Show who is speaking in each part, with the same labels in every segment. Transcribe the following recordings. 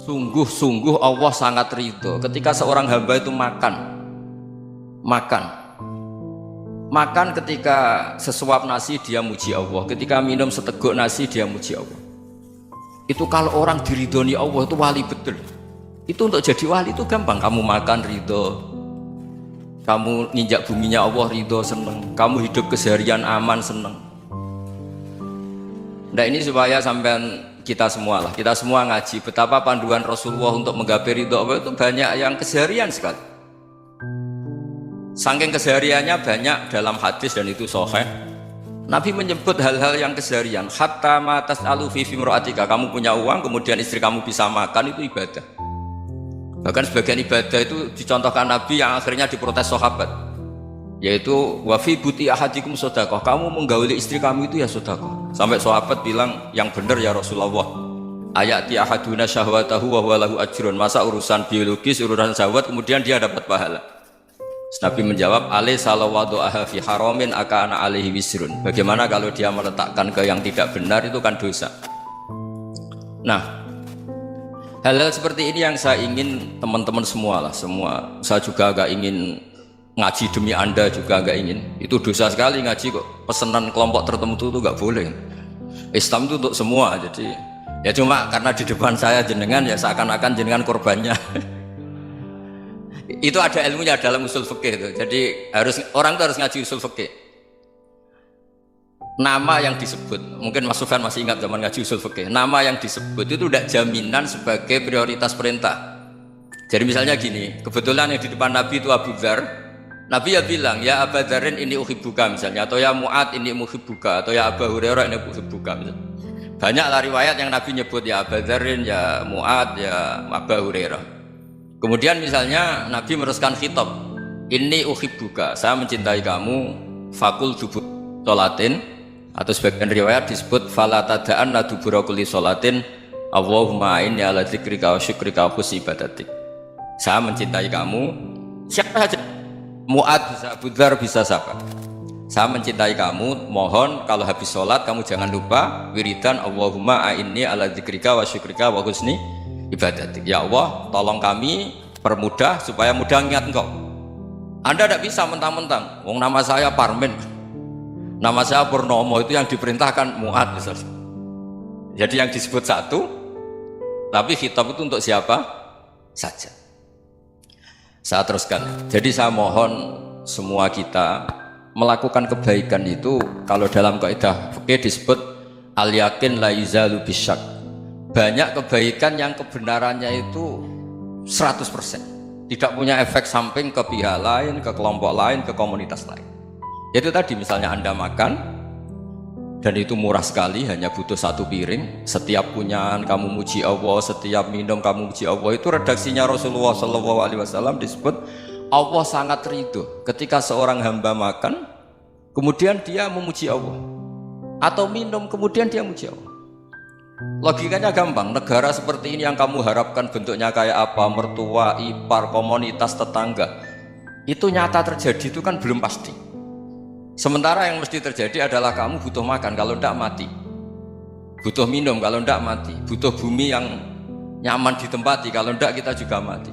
Speaker 1: Sungguh-sungguh Allah sangat ridho ketika seorang hamba itu makan makan ketika sesuap nasi dia muji Allah, ketika minum seteguk nasi dia muji Allah. Itu kalau orang diridhoni Allah itu wali betul. Itu untuk jadi wali itu gampang, kamu makan ridho, kamu nginjak buminya Allah ridho seneng, kamu hidup keseharian aman seneng. Nah ini supaya sampean kita semua ngaji betapa panduan Rasulullah untuk menggapai ridho Allah itu banyak yang keseharian sekali. Saking kesehariannya banyak dalam hadis dan itu sahih. Nabi menyebut hal-hal yang keseharian. Hatta ma tas'alu fi fimra'atika, kamu punya uang kemudian istri kamu bisa makan, itu ibadah. Bahkan sebagian ibadah itu dicontohkan Nabi yang akhirnya diprotes sahabat, yaitu wa fi buti ahadikum sedekah, kamu menggauli istri kamu itu ya sedekah. Sampai sahabat bilang, yang benar ya Rasulullah, ayati ahaduna syahwatahu wa huwa lahu ajrun, masa urusan biologis, urusan syahwat kemudian dia dapat pahala. Nabi menjawab, alaysa law wada'aha fi haramin akana alaihi wisrun, bagaimana kalau dia meletakkan ke yang tidak benar, itu kan dosa. Nah, hal-hal seperti ini yang saya ingin teman-teman semua saya juga agak ingin ngaji demi Anda, juga agak ingin. Itu dosa sekali ngaji kok pesanan kelompok tertentu itu gak boleh. Islam itu untuk semua, jadi ya cuma karena di depan saya jenengan ya seakan-akan jenengan korbannya. Itu ada ilmunya dalam usul fikih itu. Jadi orang itu harus ngaji usul fikih. Nama yang disebut, mungkin Mas Sufyan masih ingat zaman ngaji usul fikih, nama yang disebut itu tidak jaminan sebagai prioritas perintah. Jadi misalnya gini, kebetulan yang di depan Nabi itu Abu Dzar, Nabi ya bilang, ya Abu Dzarin ini uhibbuka misalnya, atau ya Mu'ad ini uhibbuka, atau ya Abu Hurairah ini uhibbuka misalnya. Banyaklah riwayat yang Nabi nyebut ya Abu Dzarin, ya Mu'ad, ya Abu Hurairah. Kemudian misalnya Nabi meneruskan khitab, ini uhibbuka, saya mencintai kamu, fakul dubur sholatin, atau sebagian riwayat disebut fala tada'anna dubura kulli sholatin Allahumma inni ala dzikrika wa syukrika wa husni ibadatik. Saya mencintai kamu, siapa saja, Mu'ad bisa, Abu Dzar bisa, siapa. Saya mencintai kamu, mohon kalau habis sholat kamu jangan lupa wiridan Allahumma inni ala dzikrika wa syukrika wa husni ibadatik. Ya Allah, tolong kami permudah supaya mudah ingat Engkau. Anda tidak bisa mentang-mentang, wong nama saya Parmin, nama saya Purnomo, itu yang diperintahkan Mu'ad misalnya. Jadi yang disebut satu, tapi khitab itu untuk siapa saja. Saya teruskan. Jadi saya mohon semua kita melakukan kebaikan itu, kalau dalam kaidah fikih disebut al yakin la yuzalu bisyak. Banyak kebaikan yang kebenarannya itu 100%, tidak punya efek samping ke pihak lain, ke kelompok lain, ke komunitas lain. Itu tadi misalnya Anda makan dan itu murah sekali, hanya butuh satu piring, setiap punyaan kamu muji Allah, setiap minum kamu muji Allah. Itu redaksinya Rasulullah SAW disebut Allah sangat ridho ketika seorang hamba makan kemudian dia memuji Allah, atau minum kemudian dia muji Allah. Logikanya gampang, negara seperti ini yang kamu harapkan bentuknya kayak apa, mertua, ipar, komunitas, tetangga, itu nyata terjadi itu kan belum pasti. Sementara yang mesti terjadi adalah kamu butuh makan, kalau tidak mati, butuh minum, kalau tidak mati, butuh bumi yang nyaman ditempati, kalau tidak kita juga mati.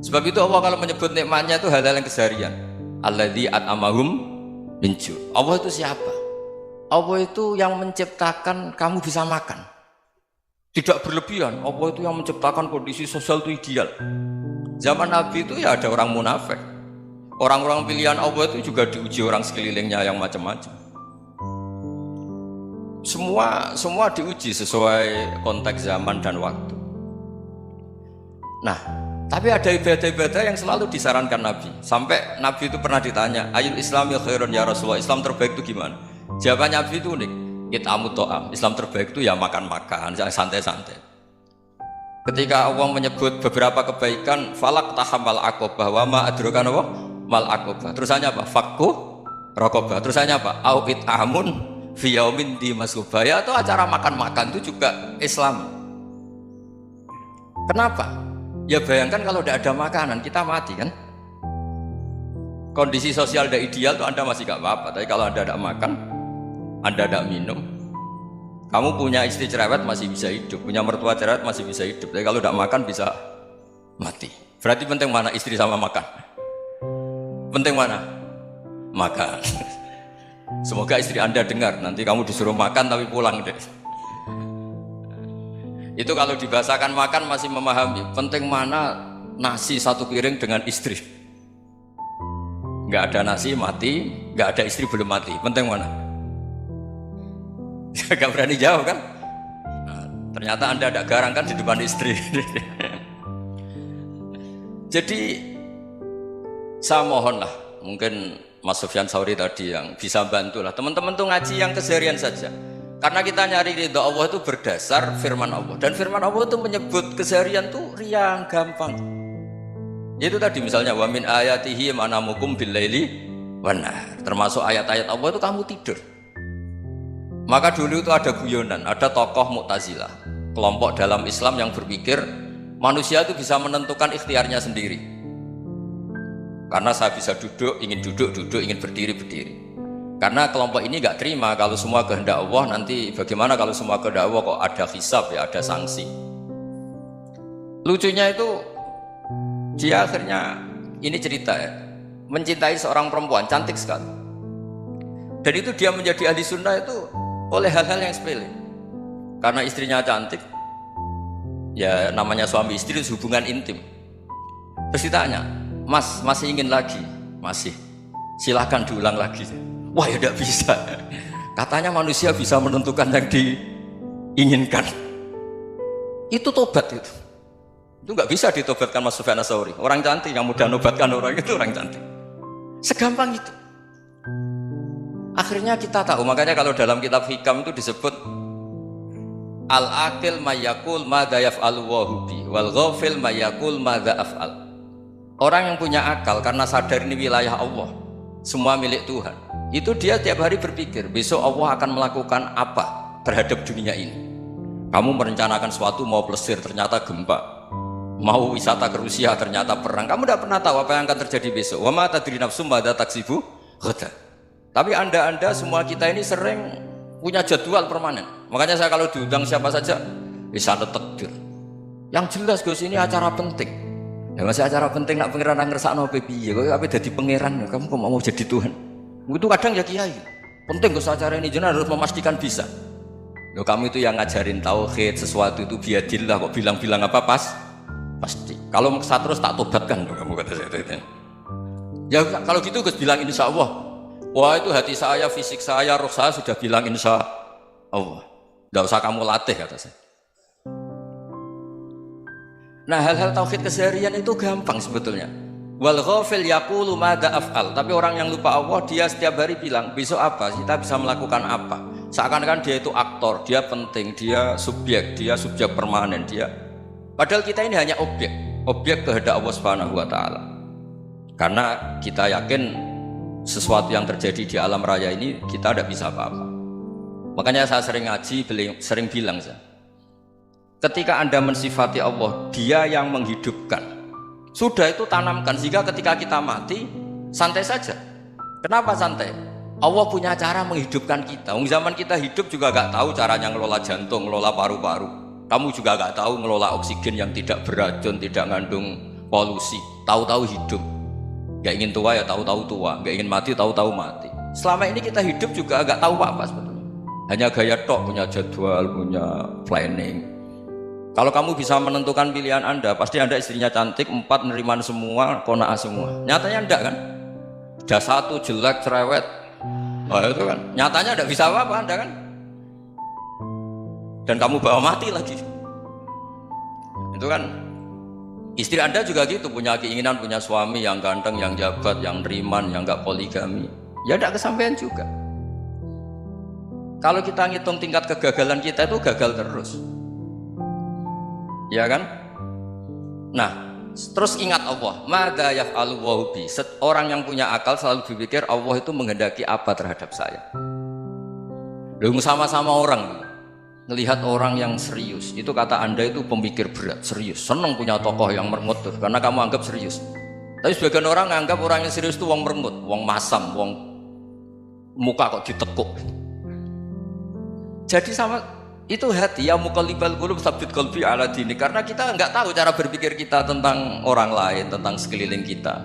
Speaker 1: Sebab itu Allah kalau menyebut nikmatnya itu hal-hal yang keseharian. Alladzi at'amahum min ju'. Allah itu siapa? Allah itu yang menciptakan kamu bisa makan, tidak berlebihan. Allah itu yang menciptakan kondisi sosial itu ideal. Zaman Nabi itu ya ada orang munafik, orang-orang pilihan Allah itu juga diuji orang sekelilingnya yang macam-macam. Semua diuji sesuai konteks zaman dan waktu. Nah, tapi ada ibadah-ibadah yang selalu disarankan Nabi. Sampai Nabi itu pernah ditanya, ayul islami khairun ya Rasulullah, Islam terbaik itu gimana? Jawaban Nabi itu unik, it'amu to'am, Islam terbaik itu ya makan-makan, santai-santai. Ketika Allah menyebut beberapa kebaikan, falak tahamal aqobah, wa ma adrokan apa? Mal aqobah. Terusannya apa? Fakku raqobah. Terusannya apa? Au it'amun fi yaumin di masubaya, atau acara makan-makan itu juga Islam. Kenapa? Ya bayangkan kalau tidak ada makanan, kita mati kan? Kondisi sosial tidak ideal tuh Anda masih gak apa-apa, tapi kalau Anda tidak makan, Anda tidak minum, Kamu punya istri cerewet masih bisa hidup, punya mertua cerewet masih bisa hidup. Tapi kalau tidak makan bisa mati. Berarti penting mana istri sama makan? Penting mana? Makan. Semoga istri Anda dengar, nanti kamu disuruh makan tapi pulang deh. Itu kalau dibahasakan makan masih memahami. Penting mana nasi satu piring dengan istri. Nggak ada nasi mati, nggak ada istri belum mati. Penting mana? Gak berani jawab kan? Nah, ternyata Anda ada garang kan di depan istri. Jadi saya mohonlah, mungkin Mas Sufyan Sauri tadi yang bisa bantulah teman-teman tuh ngaji yang keseharian saja. Karena kita nyari ridha Allah itu berdasar firman Allah, dan firman Allah itu menyebut keseharian tuh riang gampang. Itu tadi misalnya wa min ayatihi manamukum bil laili wan nahar. Termasuk ayat-ayat Allah itu kamu tidur. Maka dulu itu ada guyonan, ada tokoh Mu'tazilah, kelompok dalam Islam yang berpikir manusia itu bisa menentukan ikhtiarnya sendiri. Karena saya bisa duduk, ingin duduk, ingin berdiri, berdiri. Karena kelompok ini nggak terima kalau semua kehendak Allah, nanti bagaimana kalau semua kehendak Allah kok ada hisab ya, ada sanksi. Lucunya itu dia akhirnya, ini cerita ya, mencintai seorang perempuan cantik sekali. Dan itu dia menjadi ahli sunnah itu oleh hal-hal yang sepele. Karena istrinya cantik, ya namanya suami istri itu hubungan intim. Terus ditanya, Mas, masih ingin lagi? Masih. Silahkan diulang lagi. Wah ya tidak bisa. Katanya manusia bisa menentukan yang diinginkan. Itu tobat itu. Itu nggak bisa ditobatkan Mas Sufyan Ats-Tsauri. Orang cantik yang mudah nobatkan orang itu orang cantik. Segampang itu. Akhirnya kita tahu, makanya kalau dalam kitab Hikam itu disebut al-aqil mayyakul madza yaf'alu wa hubi wal ghafil mayyakul madza af'al. Orang yang punya akal karena sadar ini wilayah Allah, semua milik Tuhan, itu dia tiap hari berpikir besok Allah akan melakukan apa terhadap dunia ini. Kamu merencanakan sesuatu, mau plesir ternyata gempa, mau wisata ke Rusia ternyata perang. Kamu tidak pernah tahu apa yang akan terjadi besok. Wa ma tadri nafsum madza taksibu ghadan. Tapi anda semua kita ini sering punya jadwal permanen. Makanya saya kalau diundang siapa saja bisa takdir. Yang jelas Gus ini acara penting. Ya masih acara penting nak pangeran ngersakno piye kok ape dadi pangeran kamu kok mau jadi Tuhan. Itu kadang ya kiai. Penting Gus acara ini jenengan harus memastikan bisa. Loh kamu itu yang ngajarin tauhid, sesuatu itu biadillah kok bilang-bilang apa pasti. Kalau maksa terus tak tobatkan kamu kata saya. Ya kalau gitu Gus bilang insya Allah. Wah itu hati saya, fisik saya, roh saya sudah bilang insya Allah. Tidak usah kamu latih kata saya. Nah hal-hal tauhid keseharian itu gampang sebetulnya. Wal ghafil yaqulu madza af'al. Tapi orang yang lupa Allah dia setiap hari bilang besok apa, kita bisa melakukan apa. Seakan-akan dia itu aktor, dia penting, dia subjek permanen dia. Padahal kita ini hanya objek kehendak Allah Subhanahu wa taala. Karena kita yakin sesuatu yang terjadi di alam raya ini kita tidak bisa apa-apa. Makanya saya sering ngaji, sering bilang saya, ketika Anda mensifati Allah, dia yang menghidupkan, sudah itu tanamkan sehingga ketika kita mati santai saja. Kenapa santai? Allah punya cara menghidupkan kita. Zaman kita hidup juga gak tahu caranya ngelola jantung, ngelola paru-paru. Kamu juga gak tahu ngelola oksigen yang tidak beracun, tidak mengandung polusi. Tahu-tahu hidup. Gak ingin tua ya tahu-tahu tua, gak ingin mati tahu-tahu mati. Selama ini kita hidup juga agak tahu apa sebetulnya. Hanya gaya tok, punya jadwal, punya planning. Kalau kamu bisa menentukan pilihan Anda, pasti Anda istrinya cantik, 4 neriman semua, kona'ah semua. Nyatanya enggak kan? Sudah 1 jelek, cerewet. Oh itu kan, nyatanya enggak bisa apa-apa Anda kan? Dan kamu bawa mati lagi. Itu kan. Istri Anda juga gitu, punya keinginan punya suami yang ganteng, yang jabat, yang neriman, yang gak poligami. Ya tidak kesampaian juga. Kalau kita ngitung tingkat kegagalan kita itu gagal terus. Ya kan? Nah, terus ingat Allah. Madza yaf'alu wa bi. Orang yang punya akal selalu berpikir Allah itu menghendaki apa terhadap saya. Lalu sama-sama orang melihat orang yang serius, itu kata Anda itu pemikir berat, serius, senang punya tokoh yang merengut tuh, karena kamu anggap serius. Tapi sebagian orang anggap orang yang serius itu wong merengut, wong masam, wong muka kok ditekuk. Jadi sama Itu hati ya muqallibal qulub tsabbit qalbi ala dini, karena kita nggak tahu cara berpikir kita tentang orang lain, tentang sekeliling kita.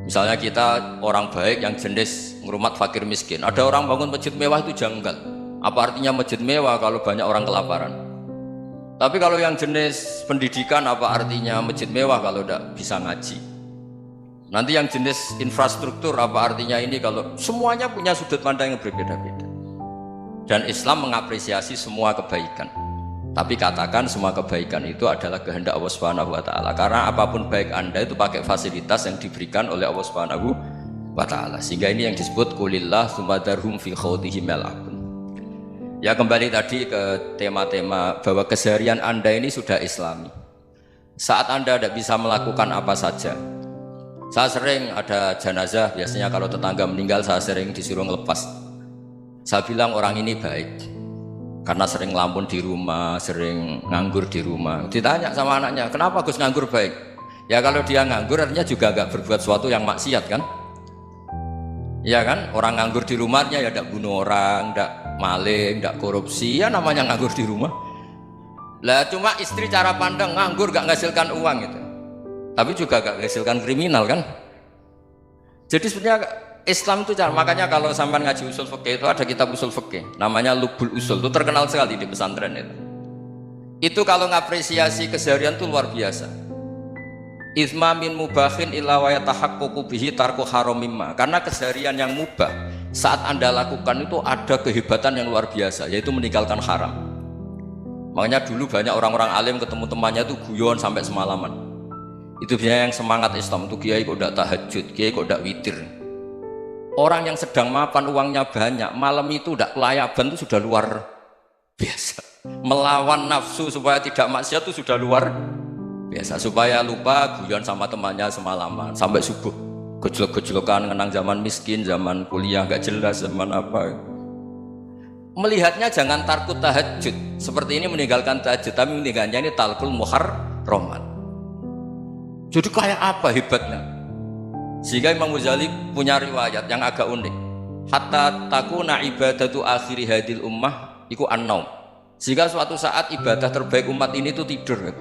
Speaker 1: Misalnya kita orang baik yang jenis ngrumat fakir miskin, ada orang bangun masjid mewah itu janggal. Apa artinya masjid mewah kalau banyak orang kelaparan? Tapi kalau yang jenis pendidikan, apa artinya masjid mewah kalau tidak bisa ngaji? Nanti yang jenis infrastruktur, apa artinya ini kalau semuanya punya sudut pandang yang berbeda-beda. Dan Islam mengapresiasi semua kebaikan. Tapi katakan semua kebaikan itu adalah kehendak Allah Subhanahu wa taala. Karena apapun baik Anda itu pakai fasilitas yang diberikan oleh Allah Subhanahu wa taala. Sehingga ini yang disebut qulillah tsumadarhum fi khawdihim yal'abun. Ya, kembali tadi ke tema-tema bahwa keseharian Anda ini sudah Islami. Saat Anda tidak bisa melakukan apa saja. Saya sering ada jenazah, biasanya kalau tetangga meninggal saya sering disuruh ngelepas. Saya bilang orang ini baik karena sering ngelamun di rumah, sering nganggur di rumah. Ditanya sama anaknya, kenapa Gus nganggur baik? Ya kalau dia nganggur artinya juga gak berbuat sesuatu yang maksiat kan? Ya kan, orang nganggur di rumahnya ya tidak bunuh orang, tidak maling, tidak korupsi, ya namanya nganggur di rumah. Lah cuma istri cara pandang nganggur gak menghasilkan uang gitu, tapi juga gak menghasilkan kriminal kan? Jadi sebenarnya Islam itu cara, makanya kalau sampai ngaji usul fikih itu ada kitab usul fikih namanya Lubul Usul, itu terkenal sekali di pesantren itu. Itu kalau ngapresiasi keseharian itu luar biasa. Itsma min mubahin illa wa yatahaqqaqu bihi tarku haramimma. Karena keseharian yang mubah saat Anda lakukan itu ada kehebatan yang luar biasa, yaitu meninggalkan haram. Makanya dulu banyak orang-orang alim ketemu temannya itu guyon sampai semalaman. Itu biasanya yang semangat Islam itu, kiai kok tidak tahajud, kiai kok tidak witir. Orang yang sedang mapan uangnya banyak, malam itu tidak kelayaban itu sudah luar biasa. Melawan nafsu supaya tidak maksiat itu sudah luar biasa. Supaya lupa guyon sama temannya semalaman sampai subuh, gejlok-gejlokan ngenang zaman miskin, zaman kuliah gak jelas, zaman apa. Melihatnya jangan tarkut tahajud seperti ini, meninggalkan tahajud, tapi meninggalkannya ini talkul muharramat. Jadi kayak apa hebatnya? Sehingga Imam Ghazali punya riwayat yang agak unik. Hatta takuna ibadatu akhiri hadil ummah iku an-naum. Sehingga suatu saat ibadah terbaik umat ini itu tidur.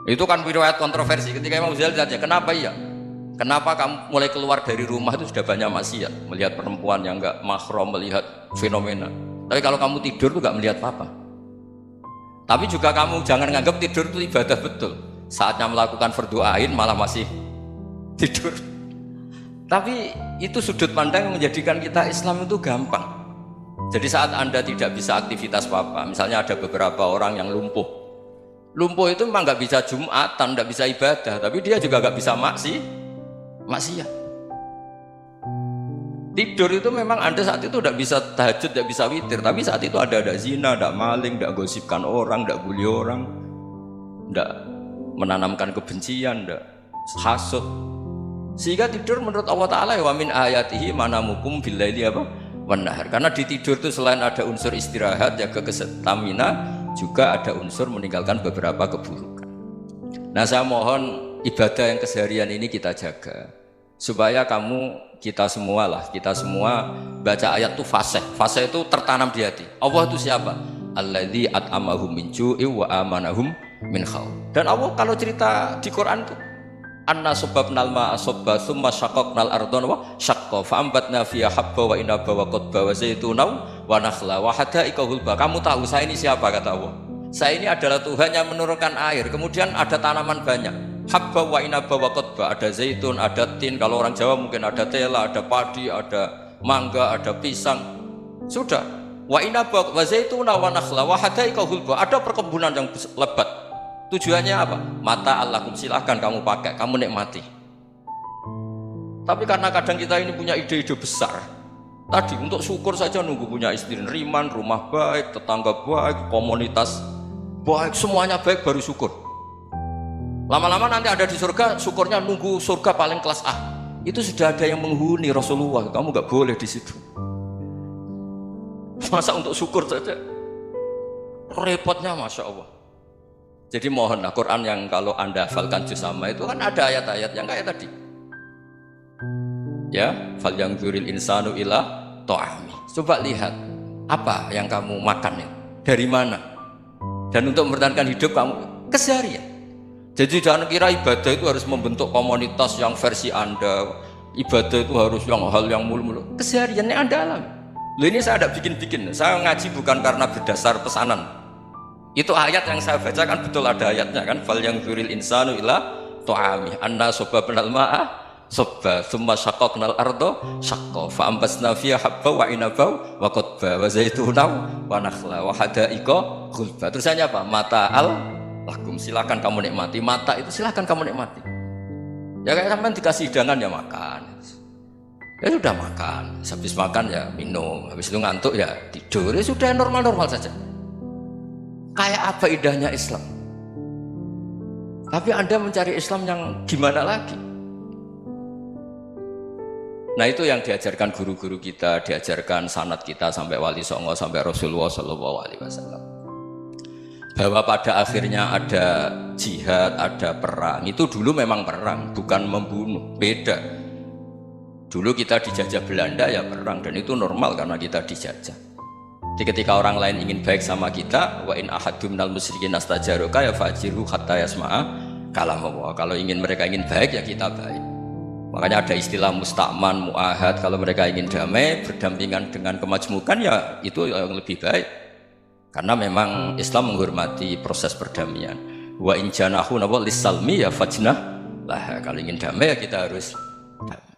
Speaker 1: Itu kan riwayat kontroversi. Ketika Imam Ghazali tanya, kenapa iya? Kenapa kamu mulai keluar dari rumah itu sudah banyak maksiat, melihat perempuan yang enggak mahram, melihat fenomena. Tapi kalau kamu tidur itu enggak melihat apa-apa. Tapi juga kamu jangan nganggap tidur itu ibadah betul. Saatnya melakukan fardu ain malah masih tidur. Tapi itu sudut pandang yang menjadikan kita Islam itu gampang. Jadi saat Anda tidak bisa aktivitas apa-apa, misalnya ada beberapa orang yang lumpuh. Lumpuh itu memang nggak bisa Jumatan, nggak bisa ibadah, tapi dia juga nggak bisa maksiat. Tidur itu memang Anda saat itu tidak bisa tahajud, tidak bisa witir, tapi saat itu ada zina, ada maling, tidak gosipkan orang, tidak bully orang, tidak menanamkan kebencian, tidak hasud. Sehingga tidur menurut Allah Ta'ala wa min ayatihi manamukum billaili apa? Wan-nahar. Karena di tidur itu selain ada unsur istirahat, jaga kestamina, juga ada unsur meninggalkan beberapa keburukan. Nah, saya mohon ibadah yang keseharian ini kita jaga. Supaya kita semua baca ayat itu fasih. Fasih itu tertanam di hati. Allah itu siapa? Alladzi at'amahum min ju'i wa amanahum min khauf. Dan Allah kalau cerita di Quran itu anna sababnal ma'a sabba tsumma syaqqaqnal ardha wa syaqqa fa ambatna fiha habba wa inaba wa qadba wa zaituna wa nakhla wa hada'iqa hulba. Kamu tahu saya ini siapa, kata Allah? Saya ini adalah Tuhan yang menurunkan air, kemudian ada tanaman banyak, habba wa inaba wa qadba, ada zaitun, ada tin, kalau orang Jawa mungkin ada tela, ada padi, ada mangga, ada pisang. Sudah. Wa inaba wa zaituna wa nakhla wa hada'iqa hulba, ada perkebunan yang lebat. Tujuannya apa? Mata Allahum, silahkan kamu pakai, kamu nikmati. Tapi karena kadang kita ini punya ide-ide besar. Tadi untuk syukur saja nunggu punya istri neriman, rumah baik, tetangga baik, komunitas baik, semuanya baik baru syukur. Lama-lama nanti ada di surga, syukurnya nunggu surga paling kelas A. Itu sudah ada yang menghuni Rasulullah, kamu gak boleh di situ. Masa untuk syukur saja? Repotnya Masya Allah. Jadi mohonlah Quran yang kalau Anda hafalkan juz amma itu kan ada ayat-ayat yang kayak tadi. Ya, fal yanzuril insanu ila ta'ami. Coba lihat. Apa yang kamu makan itu? Dari mana? Dan untuk mempertahankan hidup kamu keseharian. Jadi jangan kira ibadah itu harus membentuk komunitas yang versi Anda. Ibadah itu harus yang hal yang mulu-mulu. Kesehariannya Anda alami. Loh, ini saya tidak bikin-bikin. Saya ngaji bukan karena berdasar pesanan. Itu ayat yang saya baca kan betul ada ayatnya kan. Fal yang dzuril insanu ila tu'ami anna sobabnal ma'a sobba thumma syaqaqnal ardo syaqqa fa ambasna fiha habba wa inaba wa qadba wa zaitunaw wa nakhla wa hadaiqa ghulba. Terusannya apa? Mata'al lakum, silakan kamu nikmati. Mata itu silakan kamu nikmati. Ya kayak sampean dikasih hidangan ya makan. Ya sudah makan, habis makan ya minum, habis itu ngantuk ya tidur. Ya sudah normal-normal saja. Kayak apa indahnya Islam. Tapi Anda mencari Islam yang gimana lagi? Nah itu yang diajarkan guru-guru kita, diajarkan sanad kita sampai Wali Songo, sampai Rasulullah SAW. Bahwa pada akhirnya ada jihad, ada perang. Itu dulu memang perang, bukan membunuh, beda. Dulu kita dijajah Belanda ya perang, dan itu normal karena kita dijajah. Jadi ketika orang lain ingin baik sama kita, wa in ahadum minal musyrikin astajaruka ya fajiru hatta yasma'a kalam Allah. Kalau mereka ingin baik ya kita baik. Makanya ada istilah musta'man, mu'ahad. Kalau mereka ingin damai, berdampingan dengan kemajmukan ya itu yang lebih baik. Karena memang Islam menghormati proses perdamaian. Wa in janahu lis-salmi ya fajnah lah. Kalau ingin damai ya kita harus damai.